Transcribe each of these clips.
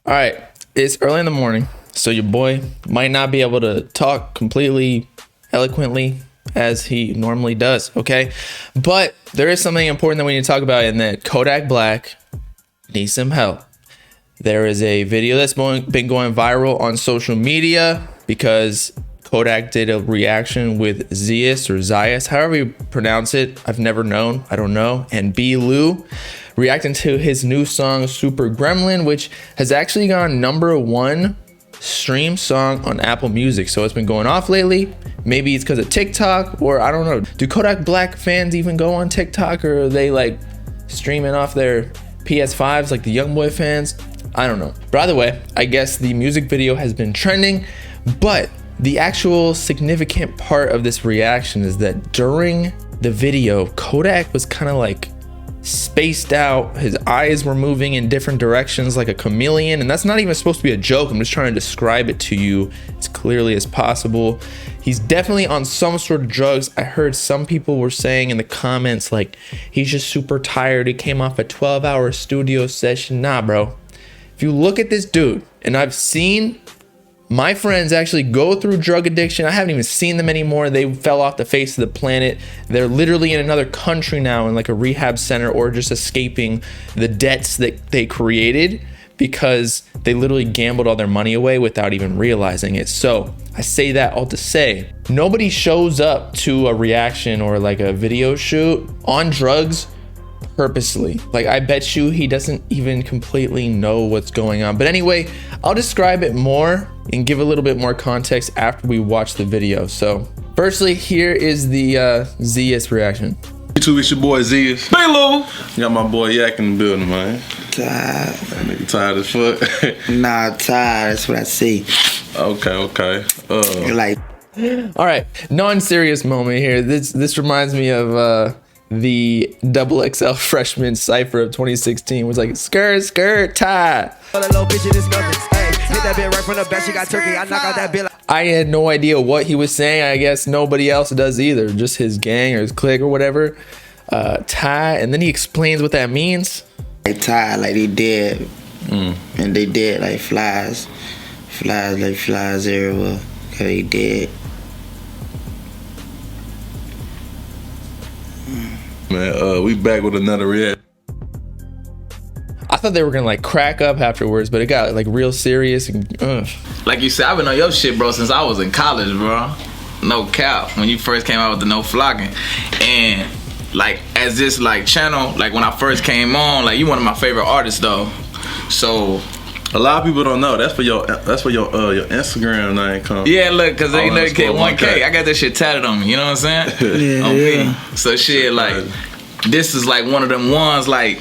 All right, it's early in the morning, so your boy might not be able to talk completely eloquently as he normally does, okay? But there is something important that we need to talk about, and that Kodak Black needs some help. There is a video that's been going viral on social media because Kodak did a reaction with Zias or Zias, however you pronounce it. I've never known. I don't know. And B. Lou reacting to his new song Super Gremlin, which has actually gone #1 stream song on Apple Music. So it's been going off lately. Maybe it's because of TikTok, or I don't know. Do Kodak Black fans even go on TikTok, or are they like streaming off their PS5s like the YoungBoy fans? I don't know. But either way, I guess the music video has been trending, but the actual significant part of this reaction is that during the video, Kodak was kind of like spaced out. His eyes were moving in different directions like a chameleon, and that's not even supposed to be a joke. I'm just trying to describe it to you as clearly as possible. He's definitely on some sort of drugs. I heard some people were saying in the comments like he's just super tired, he came off a 12-hour studio session. Nah, bro. If you look at this dude, and I've seen my friends actually go through drug addiction. I haven't even seen them anymore. They fell off the face of the planet. They're literally in another country now in like a rehab center, or just escaping the debts that they created because they literally gambled all their money away without even realizing it. So I say that all to say, nobody shows up to a reaction or like a video shoot on drugs purposely. Like, I bet you he doesn't even completely know what's going on. But anyway, I'll describe it more and give a little bit more context after we watch the video. So firstly, here is the Zias reaction. YouTube, it's your boy Zias. Hey, Lou. Got my boy Yak in the building, man. Tired. That nigga tired as fuck. Nah, tired. That's what I see. Okay. Like, all right, non-serious moment here. This reminds me of the XXL freshman cypher of 2016 was like skirt tie. I had no idea what he was saying. I guess nobody else does either, just his gang or his clique or whatever. Tie, and then he explains what that means. they tired, like they dead, and they dead like flies everywhere. Cause they dead. Man, we back with another reaction. I thought they were gonna like crack up afterwards, but it got like real serious and Like you said, I've been on your shit, bro, since I was in college, bro. No cap. When you first came out with the no flocking. And like as this like channel, like when I first came on, like you one of my favorite artists though. So a lot of people don't know. That's for your Instagram name come. yeah, look, cause they never get 1K. 1K. I got that shit tatted on me, you know what I'm saying? Yeah, On yeah. me. So shit, like this is like one of them ones like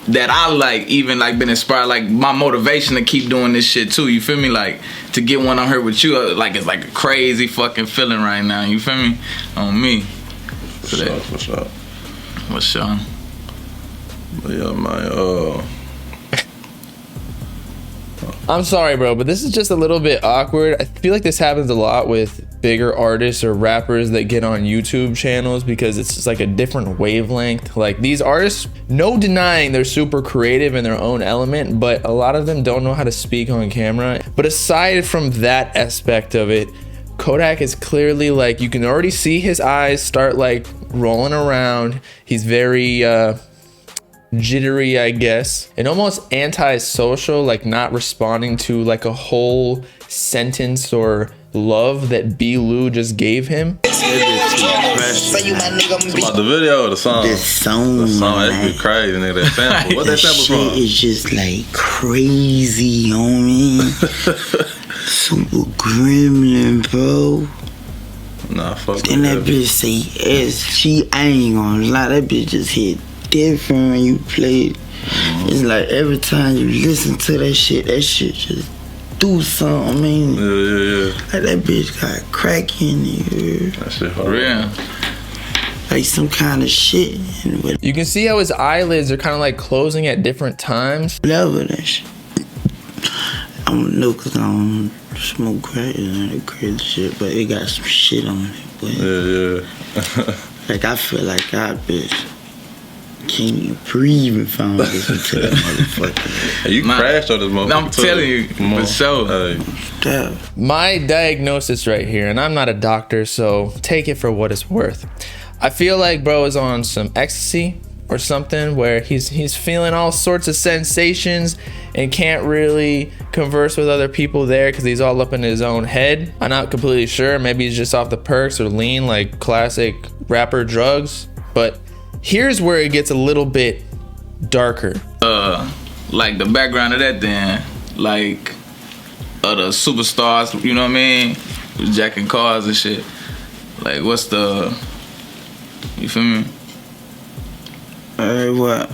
that I like even like been inspired, like my motivation to keep doing this shit too, you feel me? Like to get one on here with you, like it's like a crazy fucking feeling right now, you feel me? On me. For sure. What's up? But yeah, man, I'm sorry, bro, but this is just a little bit awkward. I feel like this happens a lot with bigger artists or rappers that get on YouTube channels because it's just like a different wavelength. Like these artists, no denying they're super creative in their own element, but a lot of them don't know how to speak on camera. But aside from that aspect of it, Kodak is clearly like, you can already see his eyes start like rolling around. He's very jittery, I guess, and almost antisocial, like not responding to like a whole sentence or love that B. Lou just gave him. about the video or the song? The song, The song, like, that'd be crazy, nigga. That sample. What that sample shit from? is just like crazy, homie. Super Gremlin, bro. Nah, fuck And that with bitch say I ain't gonna lie, that bitch just hit different when you play it. It's like every time you listen to that shit just do something. I mean, Yeah. like that bitch got crack in it. That shit hard. Real. Like some kind of shit. And You can see how his eyelids are kind of like closing at different times. whatever that shit. I don't know because I don't smoke crack and that crazy shit, but it got some shit on it. But Yeah. like I feel like that bitch Can't even breathe if I don't listen to that motherfucker. Hey, you crashed on this motherfucker. I'm telling you, for sure. Damn. My diagnosis right here, and I'm not a doctor, so take it for what it's worth. I feel like bro is on some ecstasy or something where he's feeling all sorts of sensations and can't really converse with other people there because he's all up in his own head. I'm not completely sure. Maybe he's just off the perks or lean like classic rapper drugs. But here's where it gets a little bit darker. Like the background of that then, like the superstars, you know what I mean? Jacking cars and shit. Like what's the, you feel me? What?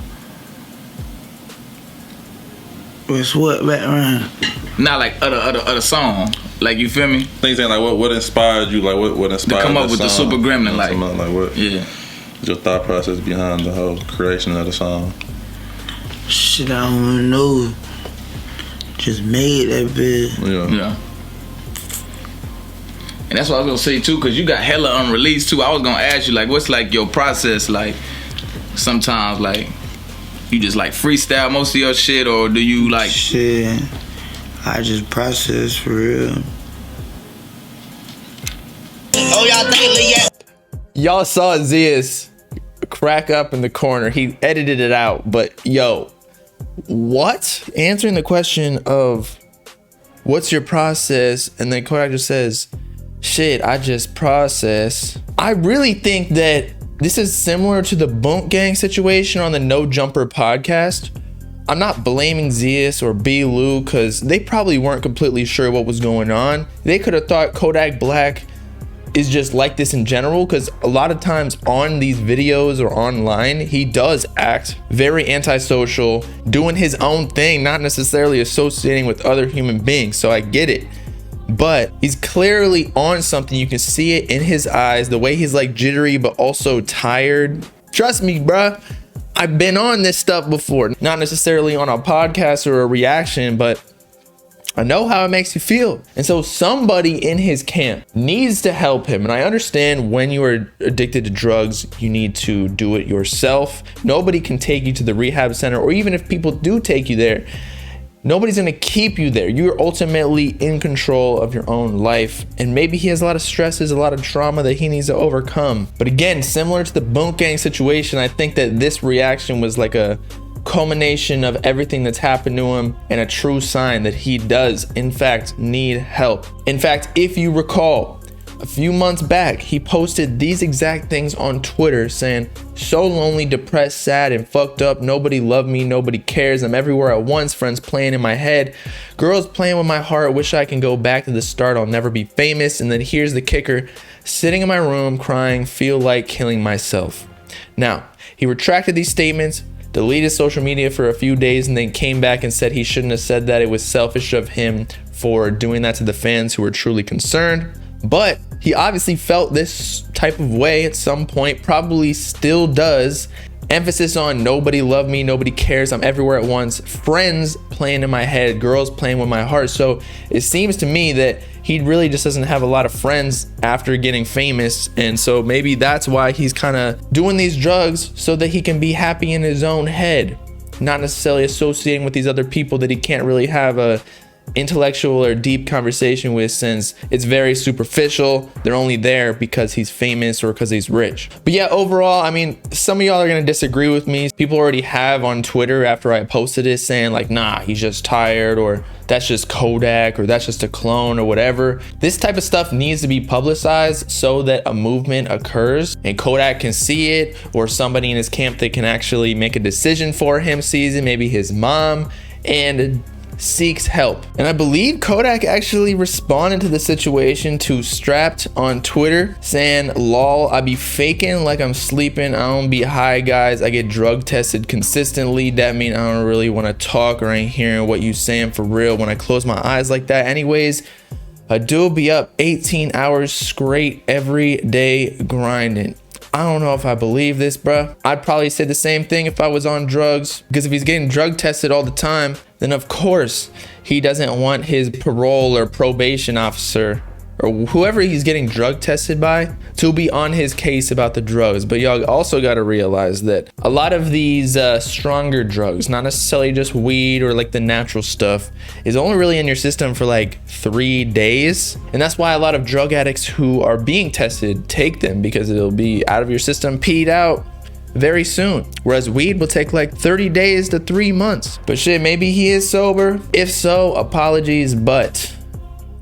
What's what background? Not like other song. Like you feel me? Things ain't like what inspired you? Like what inspired To come up that with the song? Super Gremlin, like what? Yeah. Your thought process behind the whole creation of the song? Shit, I don't even know. Just made that bitch. Yeah. And that's what I was gonna say too, cause you got hella unreleased too. I was gonna ask you like, what's like your process like? Sometimes like, you just like freestyle most of your shit, or do you like? Shit, I just process for real. Oh, y'all think yeah. Y'all saw Zias crack up in the corner. He edited it out, but yo, what? Answering the question of what's your process, and then Kodak just says, shit, I just process. I really think that this is similar to the Boonk Gang situation on the No Jumper podcast. I'm not blaming Zias or B. Lou because they probably weren't completely sure what was going on. They could have thought Kodak Black is just like this in general, because a lot of times on these videos or online, he does act very antisocial, doing his own thing, not necessarily associating with other human beings. So I get it. But he's clearly on something. You can see it in his eyes, the way he's like jittery but also tired. Trust me, bruh, I've been on this stuff before. Not necessarily on a podcast or a reaction, but I know how it makes you feel. And so somebody in his camp needs to help him. And I understand when you are addicted to drugs, you need to do it yourself. Nobody can take you to the rehab center, or even if people do take you there, nobody's gonna keep you there. You're ultimately in control of your own life. And maybe he has a lot of stresses, a lot of trauma that he needs to overcome. But again, similar to the Boonk Gang situation, I think that this reaction was like a culmination of everything that's happened to him and a true sign that he does, in fact, need help. In fact, if you recall, a few months back, he posted these exact things on Twitter saying, so lonely, depressed, sad, and fucked up. Nobody loved me. Nobody cares. I'm everywhere at once. Friends playing in my head. Girls playing with my heart. Wish I can go back to the start. I'll never be famous. And then here's the kicker. Sitting in my room crying, feel like killing myself. Now, he retracted these statements, deleted social media for a few days, and then came back and said he shouldn't have said that. It was selfish of him for doing that to the fans who were truly concerned. But he obviously felt this type of way at some point, probably still does. Emphasis on nobody loved me, nobody cares, I'm everywhere at once, friends playing in my head, girls playing with my heart. So it seems to me that he really just doesn't have a lot of friends after getting famous. And so maybe that's why he's kind of doing these drugs, so that he can be happy in his own head, not necessarily associating with these other people that he can't really have a intellectual or deep conversation with, since it's very superficial. They're only there because he's famous or because he's rich. But yeah, overall, I mean, some of y'all are gonna disagree with me. People already have on Twitter after I posted it saying like, nah, he's just tired, or that's just Kodak, or that's just a clone, or whatever. This type of stuff needs to be publicized so that a movement occurs and Kodak can see it, or somebody in his camp that can actually make a decision for him sees it, maybe his mom, and seeks help. And I believe Kodak actually responded to the situation to Strapped on Twitter saying, lol, I be faking like I'm sleeping, I don't be high, guys, I get drug tested consistently, that mean I don't really want to talk or ain't hearing what you saying for real when I close my eyes like that. Anyways, I do be up 18 hours straight every day grinding. I don't know if I believe this, bruh. I'd probably say the same thing if I was on drugs, because if he's getting drug tested all the time, then of course he doesn't want his parole or probation officer or whoever he's getting drug tested by to be on his case about the drugs. But y'all also got to realize that a lot of these stronger drugs, not necessarily just weed or like the natural stuff, is only really in your system for like 3 days. And that's why a lot of drug addicts who are being tested take them, because it'll be out of your system, peed out very soon. Whereas weed will take like 30 days to 3 months. But shit, maybe he is sober. If so, apologies, but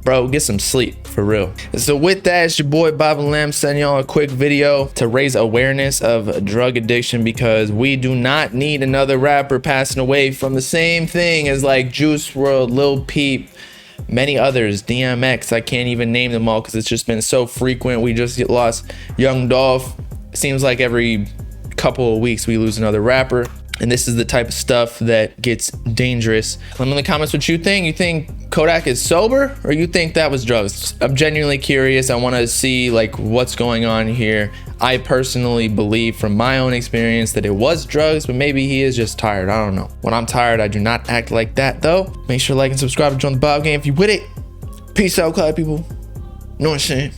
bro, get some sleep for real. And so with that, it's your boy Bobbalam sending y'all a quick video to raise awareness of drug addiction, because we do not need another rapper passing away from the same thing as like Juice WRLD, Lil Peep, many others, DMX. I can't even name them all because it's just been so frequent. We just lost Young Dolph. Seems like every couple of weeks we lose another rapper, and this is the type of stuff that gets dangerous. Let me know in the comments what you think. You think Kodak is sober, or you think that was drugs? I'm genuinely curious. I want to see like what's going on here. I personally believe from my own experience that it was drugs, but maybe he is just tired. I don't know. When I'm tired, I do not act like that though. Make sure to like and subscribe to join the Bob game if you with it. Peace out, cloud people. Know what I'm saying?